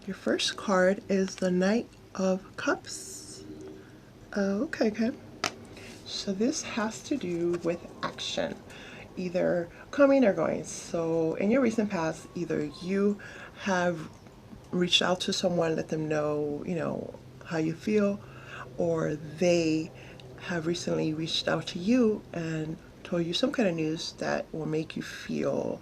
Your first card is the Knight of Cups. Okay. So this has to do with action, either coming or going. So in your recent past, either you have reached out to someone, let them know, how you feel, or they have recently reached out to you and told you some kind of news that will make you feel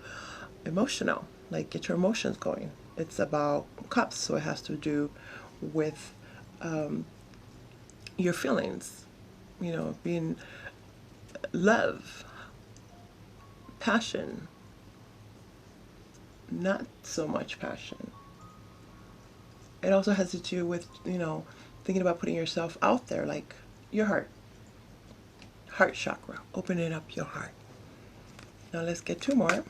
emotional, like get your emotions going. It's about cups, so it has to do with your feelings, being love, passion, not so much passion. It also has to do with, thinking about putting yourself out there, like your heart chakra, opening up your heart. Now let's get two more.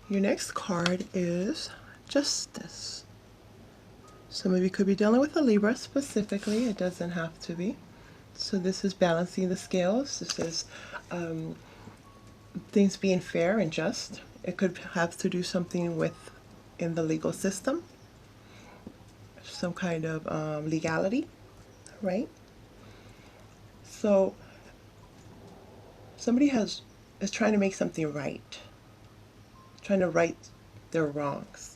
Your next card is Justice. Some of you could be dealing with a Libra specifically. It doesn't have to be. So this is balancing the scales. This is things being fair and just. It could have to do something with in the legal system, some kind of legality, right? So somebody is trying to make something right, trying to right their wrongs.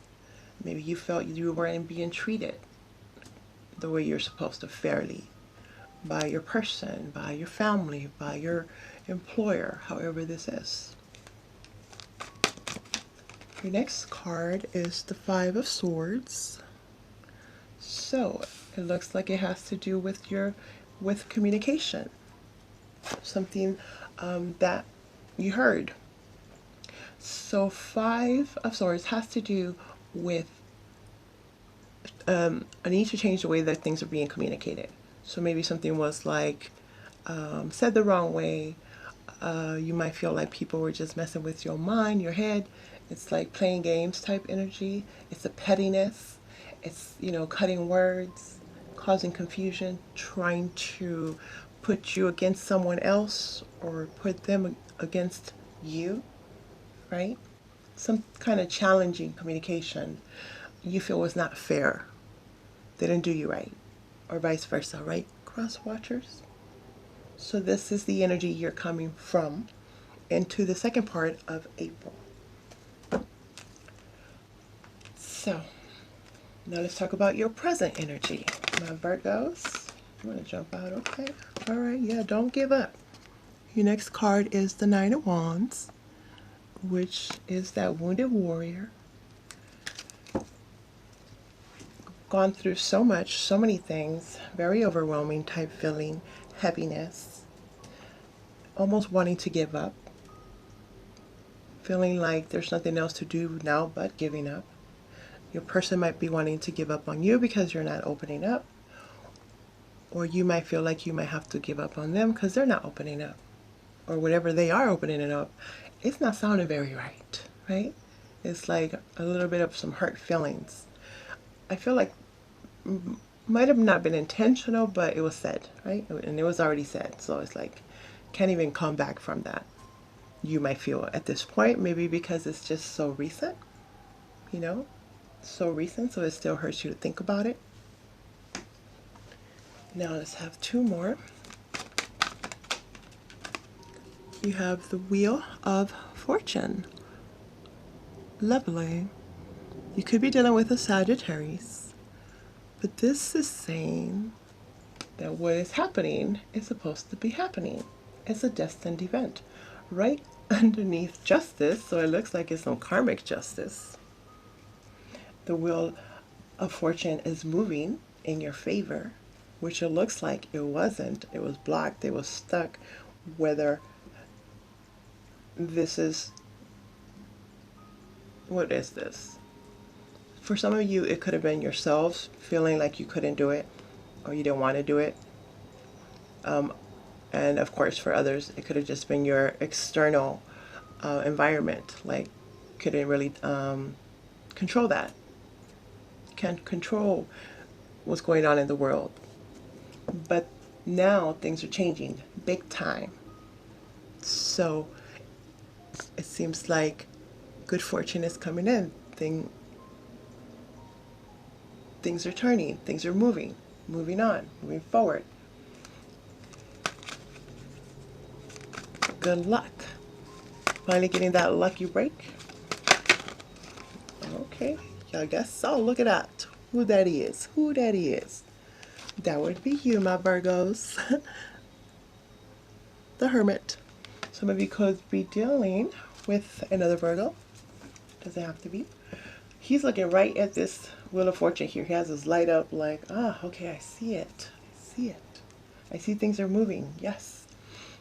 Maybe you felt you weren't being treated the way you're supposed to, fairly, by your person, by your family, by your employer, however this is. Your next card is the Five of Swords. So it looks like it has to do with communication, something that you heard. So Five of Swords has to do with a need to change the way that things are being communicated. So maybe something was like said the wrong way. You might feel like people were just messing with your mind, your head. It's like playing games type energy. It's a pettiness. It's, cutting words, causing confusion, trying to put you against someone else or put them against you, right? Some kind of challenging communication you feel was not fair. They didn't do you right, or vice versa, right? Cross watchers. So this is the energy you're coming from into the second part of April. So now let's talk about your present energy. My Virgos, you want to jump out? Okay. All right. Yeah, don't give up. Your next card is the Nine of Wands, which is that wounded warrior. Gone through so much, so many things, very overwhelming type feeling, heaviness, almost wanting to give up, feeling like there's nothing else to do now but giving up. Your person might be wanting to give up on you because you're not opening up, or you might feel like you might have to give up on them because they're not opening up, or whatever they are opening it up, it's not sounding very right? It's like a little bit of some hurt feelings. I feel like might have not been intentional, but it was said, right? And it was already said, so it's like can't even come back from that. You might feel at this point, maybe because it's just so recent, so recent, so it still hurts you to think about it. Now let's have two more. You have the Wheel of Fortune. Lovely. You could be dealing with a Sagittarius, but this is saying that what is happening is supposed to be happening. It's a destined event. Right underneath justice, so it looks like it's some karmic justice. The Wheel of Fortune is moving in your favor, which it looks like it wasn't. It was blocked, it was stuck. Whether this is, what is this? For some of you, it could have been yourselves feeling like you couldn't do it or you didn't want to do it. And of course, for others, it could have just been your external environment, like couldn't really control that. Can't control what's going on in the world. But now things are changing big time. So it seems like good fortune is coming in. Things are turning, things are moving on, moving forward. Good luck. Finally getting that lucky break. Okay, I guess so. Look at that. Who that is. Who that is. That would be you, my Virgos. The Hermit. Some of you could be dealing with another Virgo. Doesn't have to be. He's looking right at this Wheel of Fortune here. He has his light up like, okay, I see it. I see it. I see things are moving. Yes.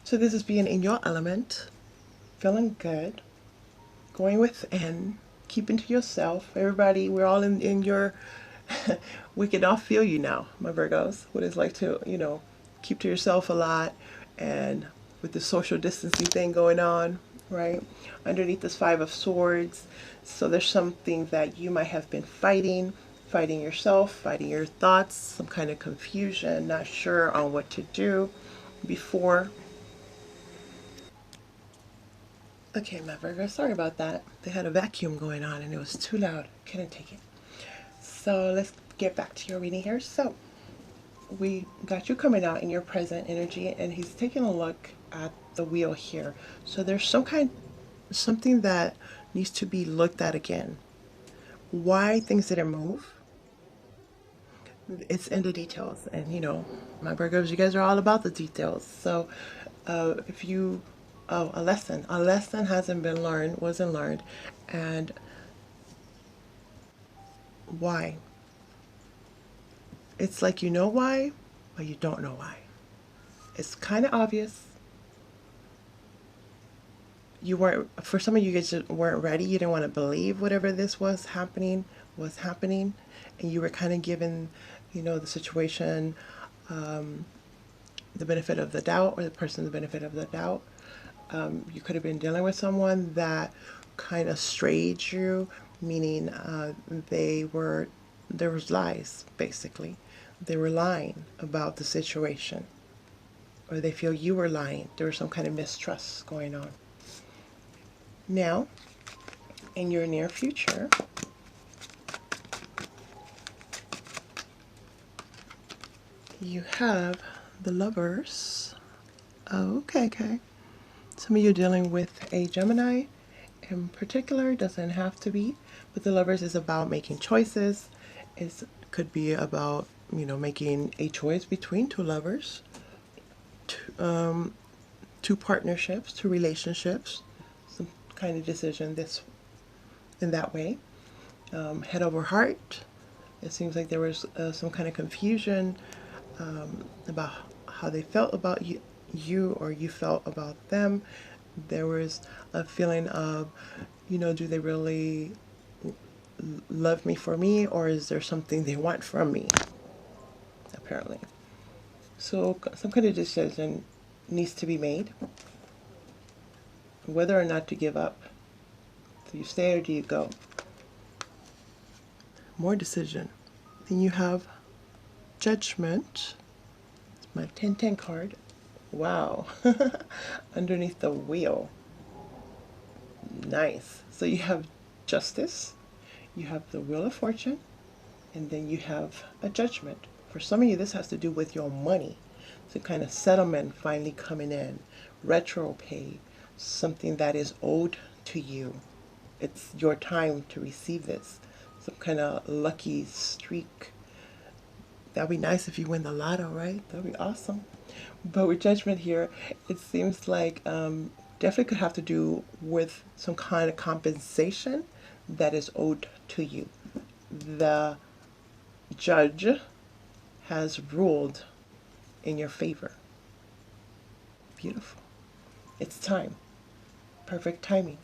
So this is being in your element, feeling good, going within, keeping to yourself. Everybody, we're all in your, we can all feel you now, my Virgos. What it's like to, keep to yourself a lot, and with the social distancing thing going on, right? Underneath this Five of Swords. So there's something that you might have been fighting yourself, fighting your thoughts, some kind of confusion, not sure on what to do before. Okay, my Virgo, sorry about that. They had a vacuum going on and it was too loud. Couldn't take it. So let's get back to your reading here. So we got you coming out in your present energy, and he's taking a look at the wheel here. So there's something that needs to be looked at again. Why things didn't move? It's in the details, and my Virgos, you guys are all about the details. So if you a lesson hasn't been learned, wasn't learned, and why? It's like you know why, but you don't know why. It's kind of obvious. You weren't, for some of you guys weren't ready. You didn't want to believe whatever this was happening, and you were kind of given, the situation, the benefit of the doubt, or the person the benefit of the doubt. You could have been dealing with someone that kind of strayed you, meaning there was lies, basically. They were lying about the situation, or they feel you were lying. There was some kind of mistrust going on. Now, in your near future, you have the Lovers. Oh, okay. Some of you are dealing with a Gemini in particular, doesn't have to be, but the Lovers is about making choices. It could be about, making a choice between two lovers, two partnerships, two relationships, some kind of decision in that way. Head over heart. It seems like there was some kind of confusion about how they felt about you, or you felt about them. There was a feeling of, do they really love me for me, or is there something they want from me? Apparently. So some kind of decision needs to be made, whether or not to give up. Do you stay or do you go? More decision. Then you have Judgment. It's my 10-10 card. Wow. Underneath the wheel. Nice. So you have Justice, you have the Wheel of Fortune, and then you have a Judgment. For some of you, this has to do with your money. Some kind of settlement finally coming in. Retro pay. Something that is owed to you. It's your time to receive this. Some kind of lucky streak. That'd be nice if you win the lotto, right? That'd be awesome. But with Judgment here, it seems like definitely could have to do with some kind of compensation that is owed to you. The judge has ruled in your favor. Beautiful. It's time. Perfect timing.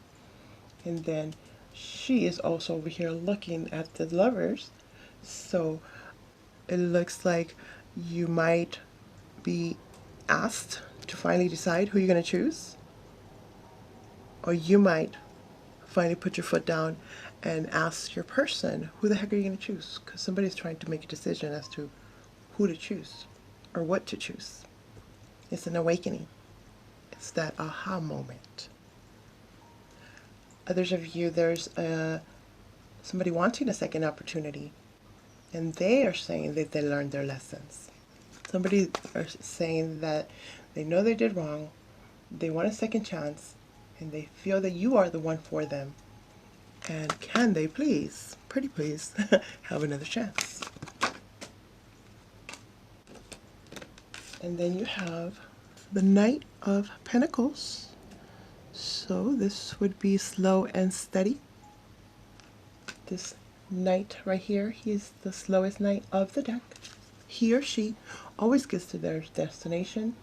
And then she is also over here looking at the Lovers. So it looks like you might be asked to finally decide who you're going to choose. Or you might finally put your foot down and ask your person, who the heck are you going to choose? Because somebody's trying to make a decision as to who to choose or what to choose. It's an awakening. It's that aha moment. Others of you, there's somebody wanting a second opportunity, and they are saying that they learned their lessons. Somebody are saying that they know they did wrong, they want a second chance, and they feel that you are the one for them. And can they please, pretty please, have another chance? And then you have the Knight of Pentacles. So this would be slow and steady. This knight right here, he's the slowest knight of the deck. He or she always gets to their destination,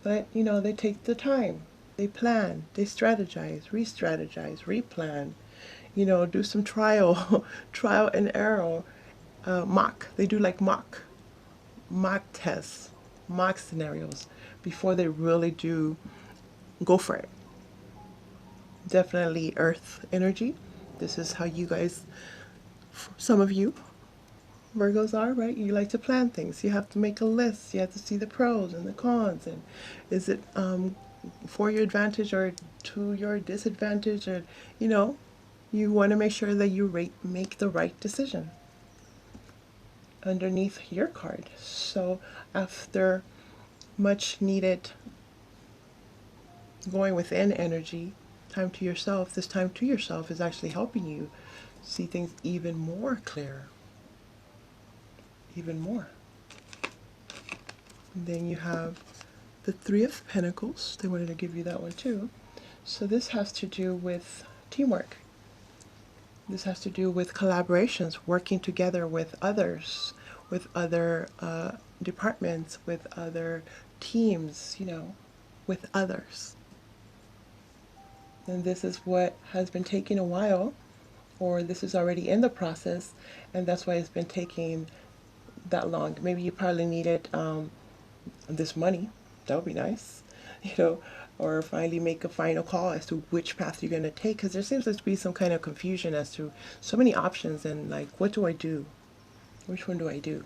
but you know, they take the time. They plan, they strategize, re-strategize, replan, you know, do some trial and error, mock. They do like mock tests, mock scenarios before they really do go for it. Definitely earth energy. This is how you guys, some of you Virgos are, right? You like to plan things. You have to make a list. You have to see the pros and the cons, and is it for your advantage or to your disadvantage, or you know, you want to make sure that you make the right decision underneath your card. So after much needed going within energy, time to yourself, this time to yourself is actually helping you see things even more clear. Even more. And then you have the Three of Pentacles. They wanted to give you that one too. So this has to do with teamwork. This has to do with collaborations, working together with others, with other departments, with other teams, you know, with others. And this is what has been taking a while, or this is already in the process, and that's why it's been taking that long. Maybe you probably needed this money. That would be nice, you know, or finally make a final call as to which path you're going to take, because there seems to be some kind of confusion as to so many options, and like, what do I do? Which one do I do?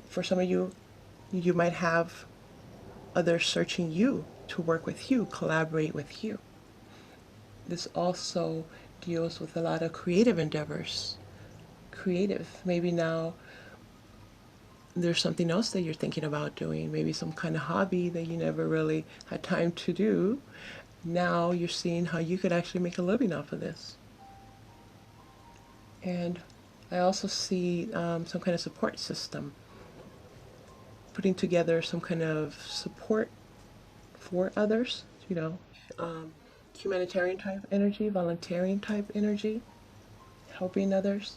For some of you, you might have others searching you to work with you, collaborate with you. This also deals with a lot of creative endeavors. Creative. Maybe now there's something else that you're thinking about doing, maybe some kind of hobby that you never really had time to do. Now you're seeing how you could actually make a living off of this. And I also see some kind of support system, putting together some kind of support for others, you know, humanitarian type energy, volunteering type energy, helping others.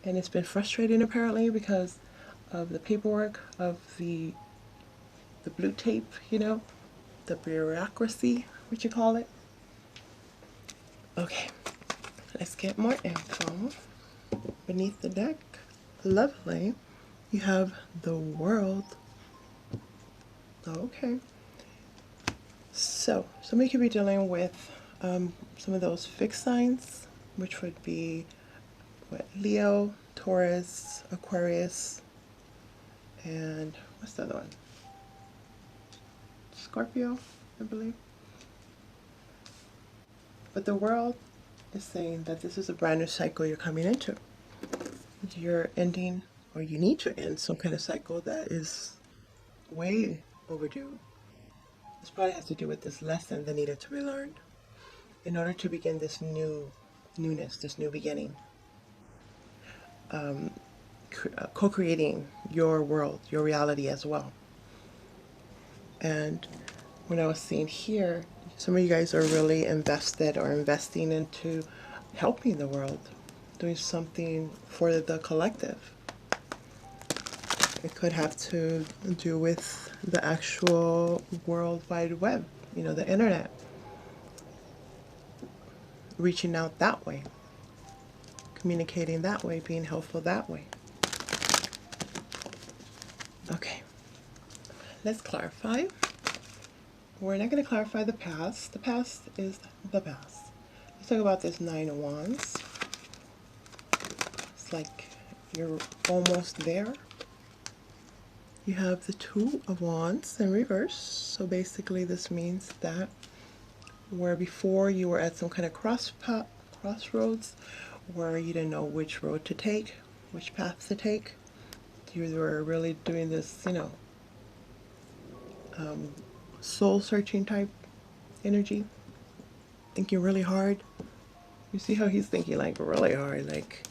And it's been frustrating apparently because of the paperwork, of the blue tape, you know, the bureaucracy, what you call it. Okay, let's get more info. Beneath the deck, lovely, you have the World. Okay, so somebody could be dealing with some of those fixed signs, which would be what, Leo, Taurus, Aquarius, and what's the other one? Scorpio, I believe. But the World is saying that this is a brand new cycle you're coming into. You're ending, or you need to end some kind of cycle that is way overdue. This probably has to do with this lesson that needed to be learned in order to begin this newness, this new beginning. Co-creating your world, your reality as well. And when I was seeing here, some of you guys are really invested or investing into helping the world, doing something for the collective. It could have to do with the actual World Wide Web, you know, the internet. Reaching out that way, communicating that way, being helpful that way. Okay, let's clarify. We're not going to clarify the past. The past is the past. Let's talk about this Nine of Wands. It's like you're almost there. You have the Two of Wands in reverse. So basically this means that where before you were at some kind of crossroads where you didn't know which road to take, which path to take. You were really doing this, you know, soul searching type energy, thinking really hard. You see how he's thinking like really hard, like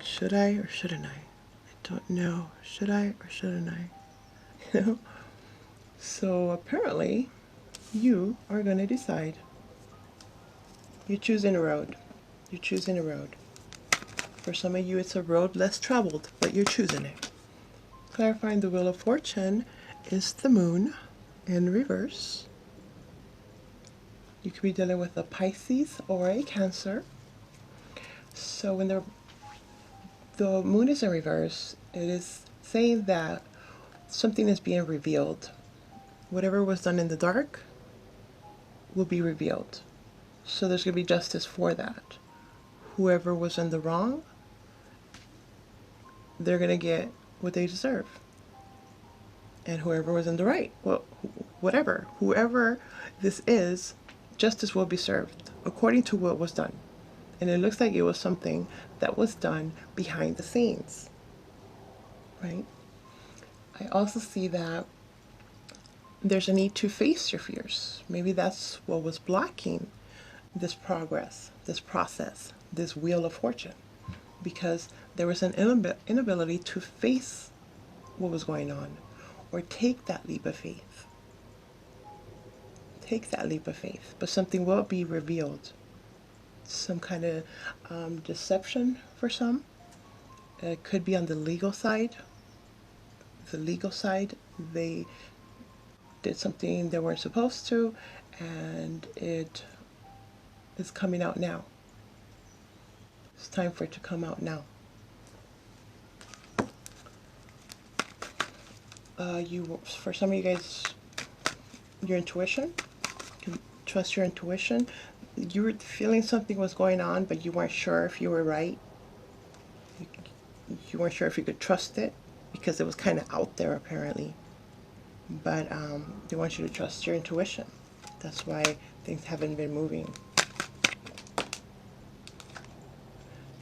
should I or shouldn't I? I don't know. Should I or shouldn't I? You know? So apparently you are going to decide. You're choosing a road. You're choosing a road. For some of you, it's a road less traveled, but you're choosing it. Clarifying the Wheel of Fortune is the Moon in reverse. You could be dealing with a Pisces or a Cancer. So when the Moon is in reverse, it is saying that something is being revealed. Whatever was done in the dark will be revealed. So there's going to be justice for that. Whoever was in the wrong, they're going to get what they deserve. And whoever was in the right, well, whoever this is, justice will be served according to what was done. And it looks like it was something that was done behind the scenes, right? I also see that there's a need to face your fears. Maybe that's what was blocking this progress, this process, this Wheel of Fortune, because there was an inability to face what was going on or take that leap of faith. Take that leap of faith, but something will be revealed. Some kind of deception for some. It could be on the legal side. The legal side, they did something they weren't supposed to, and it is coming out now. It's time for it to come out now. For some of you guys, your intuition, you trust your intuition. You were feeling something was going on, but you weren't sure if you were right. You weren't sure if you could trust it because it was kind of out there apparently. But they want you to trust your intuition. That's why things haven't been moving.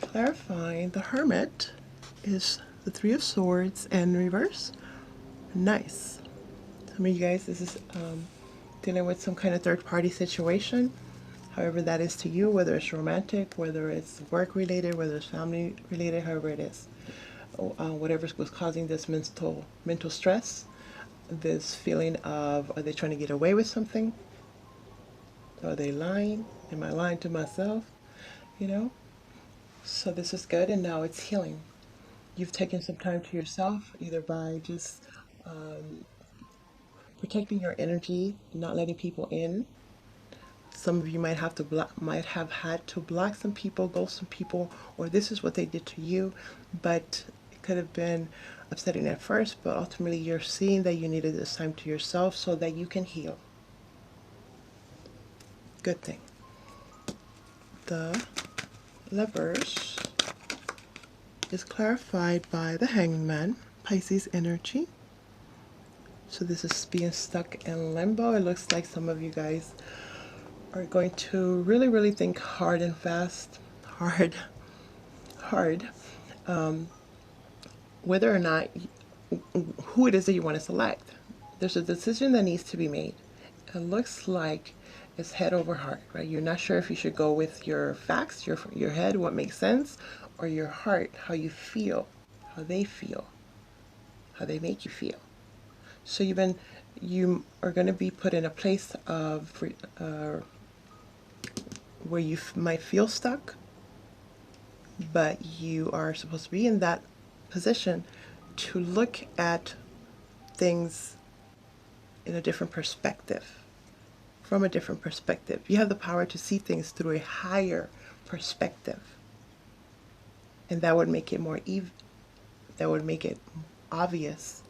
Clarifying, the Hermit is the Three of Swords in reverse. Nice. Some of you guys, this is dealing with some kind of third-party situation. However that is to you, whether it's romantic, whether it's work-related, whether it's family-related, however it is. Whatever was causing this mental stress, this feeling of, are they trying to get away with something? Are they lying? Am I lying to myself? You know? So this is good, and now it's healing. You've taken some time to yourself, either by just protecting your energy, not letting people in. Some of you might have had to block some people, ghost some people, or this is what they did to you, but it could have been upsetting at first, but ultimately you're seeing that you needed this time to yourself so that you can heal. Good thing. The Lovers is clarified by the Hanged Man, Pisces energy. So this is being stuck in limbo. It looks like some of you guys are going to really, really think hard and fast, hard, whether or not, who it is that you want to select. There's a decision that needs to be made. It looks like it's head over heart, right? You're not sure if you should go with your facts, your head, what makes sense, or your heart, how you feel, how they feel, how they make you feel. So you are going to be put in a place of where you might feel stuck, but you are supposed to be in that position to look at things in a different perspective, from a different perspective. You have the power to see things through a higher perspective, and that would make it that would make it obvious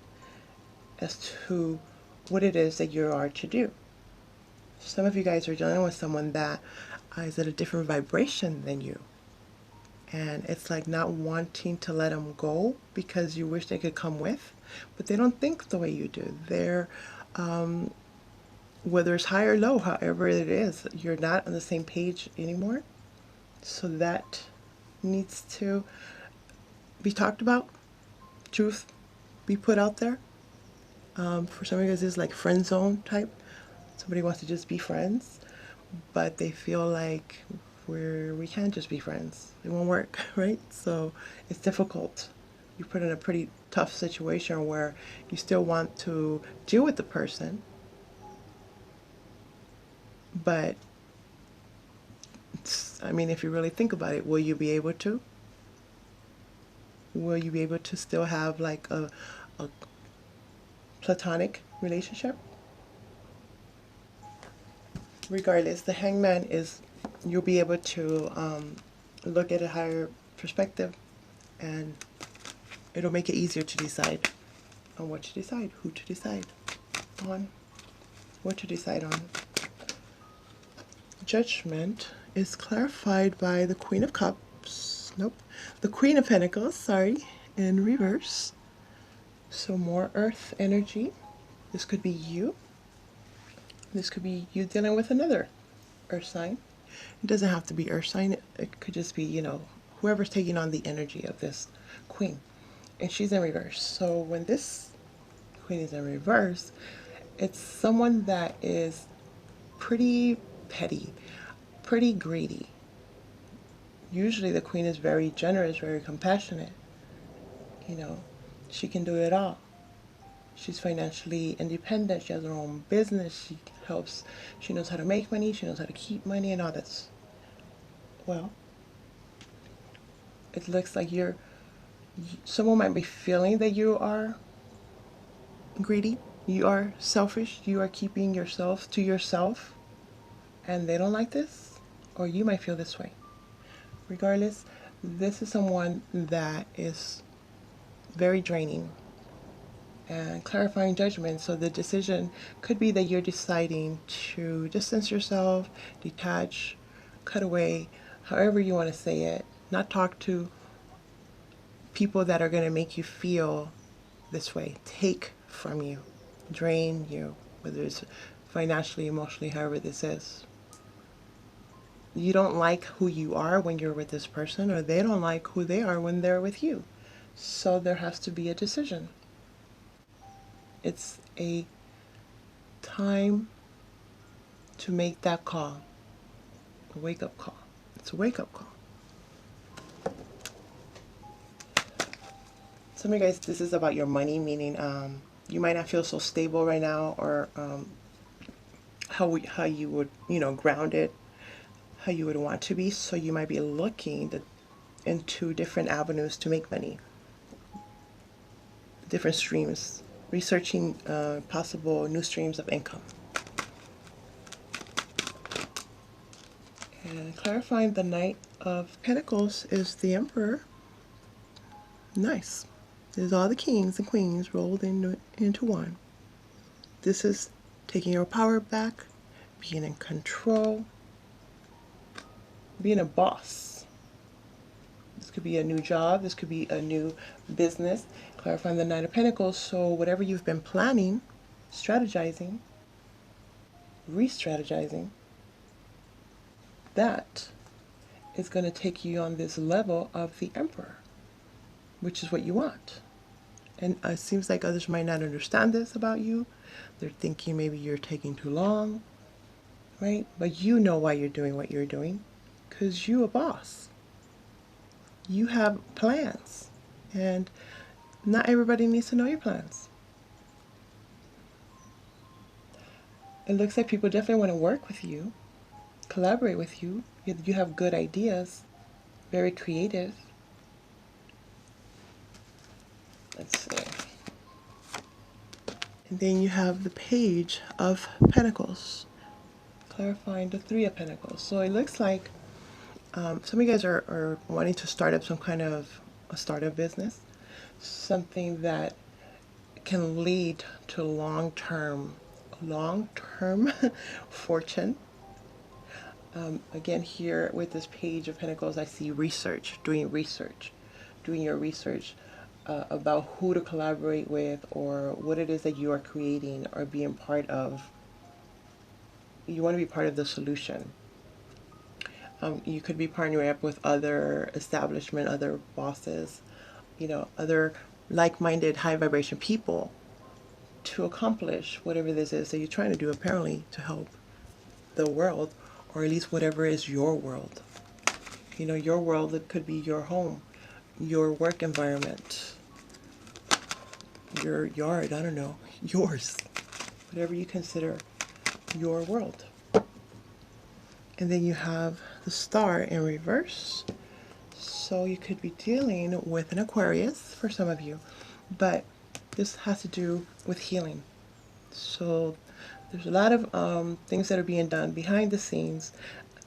as to what it is that you are to do. Some of you guys are dealing with someone that is at a different vibration than you, and it's like not wanting to let them go because you wish they could come with, but they don't think the way you do. They're whether it's high or low, however it is, you're not on the same page anymore. So that needs to be talked about. Truth be put out there. For some of you guys, it's like friend zone type. Somebody wants to just be friends, but they feel like we can't just be friends. It won't work, right? So it's difficult. You're put in a pretty tough situation where you still want to deal with the person, but I mean, if you really think about it, will you be able to? Will you be able to still have like a platonic relationship? Regardless, the hangman is, you'll be able to look at a higher perspective, and it'll make it easier to decide on what to decide, who to decide on, what to decide on. Judgment is clarified by the Queen of Cups, nope, the Queen of Pentacles, sorry, in reverse. So more earth energy. This could be you. This could be you dealing with another earth sign. It doesn't have to be earth sign. It could just be, you know, whoever's taking on the energy of this queen. And she's in reverse. So when this queen is in reverse, it's someone that is pretty petty, pretty greedy. Usually the queen is very generous, very compassionate. You know, she can do it all. She's financially independent. She has her own business. She helps. She knows how to make money. She knows how to keep money and all this. Well, it looks like someone might be feeling that you are greedy. You are selfish. You are keeping yourself to yourself. And they don't like this. Or you might feel this way. Regardless, this is someone that is very draining. And clarifying judgment. So the decision could be that you're deciding to distance yourself, detach, cut away, however you want to say it, not talk to people that are going to make you feel this way, take from you, drain you, whether it's financially, emotionally, however this is. You don't like who you are when you're with this person, or they don't like who they are when they're with you. So there has to be a decision. It's a time to make that call, a wake-up call. It's a wake-up call. Some of you guys, this is about your money, meaning you might not feel so stable right now, or how you would, you know, grounded, how you would want to be. So you might be looking into different avenues to make money, different streams, researching possible new streams of income. And clarifying the Knight of Pentacles is the Emperor. Nice. There's all the kings and queens rolled into one. This is taking your power back, being in control, being a boss. This could be a new job. This could be a new business. Clarifying the Knight of Pentacles. So whatever you've been planning, strategizing, re-strategizing, that is going to take you on this level of the Emperor, which is what you want. And it seems like others might not understand this about you. They're thinking maybe you're taking too long, right? But you know why you're doing what you're doing, because you're a boss. You have plans, and not everybody needs to know your plans. It looks like people definitely want to work with you, collaborate with you. You have good ideas, very creative. Let's see. And then you have the Page of Pentacles, clarifying the Three of Pentacles. So it looks like some of you guys are wanting to start up some kind of a startup business, something that can lead to long-term fortune. Again, here with this Page of Pentacles, I see research, doing your research about who to collaborate with, or what it is that you are creating or being part of. you want to be part of the solution. You could be partnering up with other establishment, other bosses, other like-minded, high vibration people to accomplish whatever this is that you're trying to do, apparently, to help the world, or at least whatever is your world. Your world, it could be your home, your work environment, your yard, I don't know, yours, whatever you consider your world. And then you have the star in reverse. So you could be dealing with an Aquarius for some of you, but this has to do with healing. So there's a lot of things that are being done behind the scenes.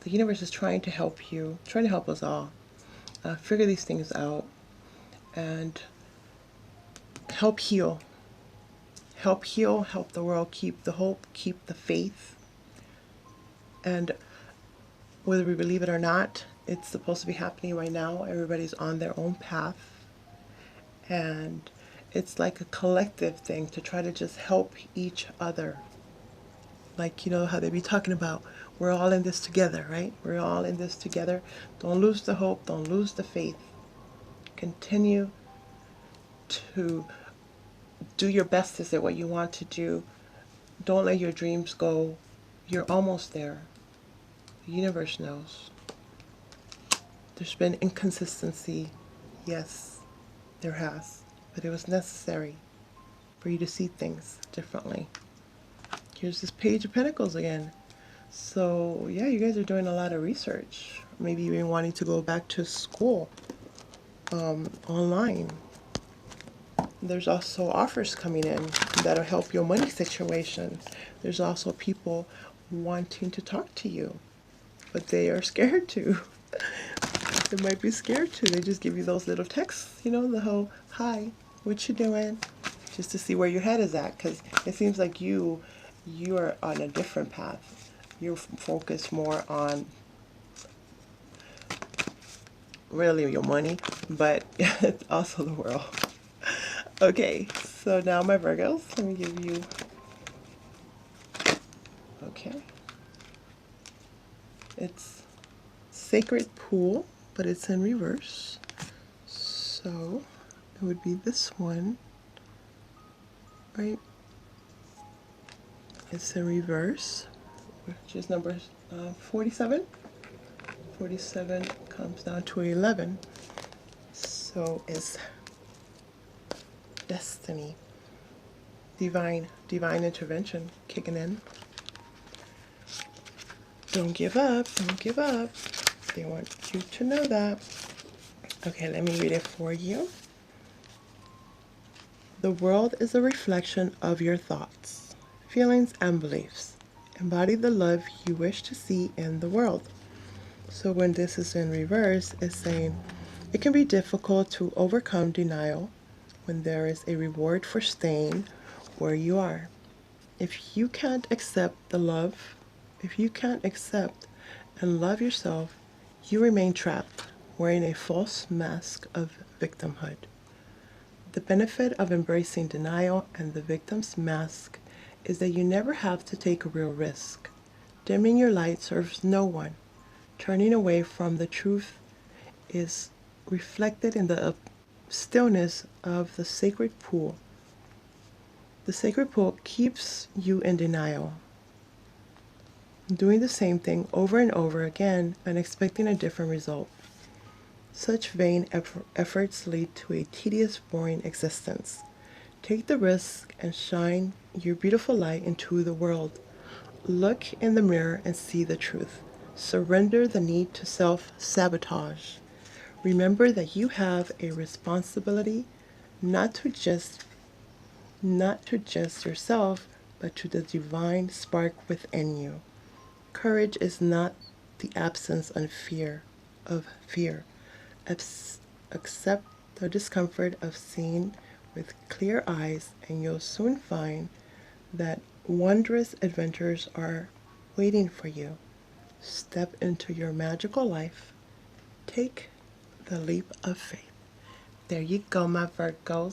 The universe is trying to help you, trying to help us all figure these things out and help heal. Help heal, help the world keep the hope, keep the faith. And whether we believe it or not, it's supposed to be happening right now. Everybody's on their own path. And it's like a collective thing to try to just help each other. Like, how they be talking about, we're all in this together, right? We're all in this together. Don't lose the hope. Don't lose the faith. Continue to do your best at what you want to do. Don't let your dreams go. You're almost there. The universe knows. There's been inconsistency. Yes, there has. But it was necessary for you to see things differently. Here's this Page of Pentacles again. So, yeah, you guys are doing a lot of research. Maybe even wanting to go back to school online. There's also offers coming in that'll help your money situation. There's also people wanting to talk to you, but they are scared to. They might be scared to. They just give you those little texts, the whole, hi, what you doing? Just to see where your head is at, because it seems like you are on a different path. You're focused more on really your money, but it's also the world. Okay, so now my Virgos, let me give you, okay. It's Sacred Pool, but it's in reverse. So it would be this one, right? It's in reverse, which is number 47. 47 comes down to 11. So it's destiny, divine intervention kicking in. Don't give up, don't give up. They want you to know that. Okay, let me read it for you. The world is a reflection of your thoughts, feelings, and beliefs. Embody the love you wish to see in the world. So when this is in reverse, it's saying it can be difficult to overcome denial when there is a reward for staying where you are. If you can't accept if you can't accept and love yourself, you remain trapped, wearing a false mask of victimhood. The benefit of embracing denial and the victim's mask is that you never have to take a real risk. Dimming your light serves no one. Turning away from the truth is reflected in the stillness of the sacred pool. The sacred pool keeps you in denial, doing the same thing over and over again and expecting a different result. Such vain efforts lead to a tedious, boring existence. Take the risk and shine your beautiful light into the world. Look in the mirror and see the truth. Surrender the need to self-sabotage. Remember that you have a responsibility not to just yourself, but to the divine spark within you. Courage is not the absence of fear. Accept the discomfort of seeing with clear eyes, and you'll soon find that wondrous adventures are waiting for you. Step into your magical life. Take the leap of faith. There you go, my Virgos.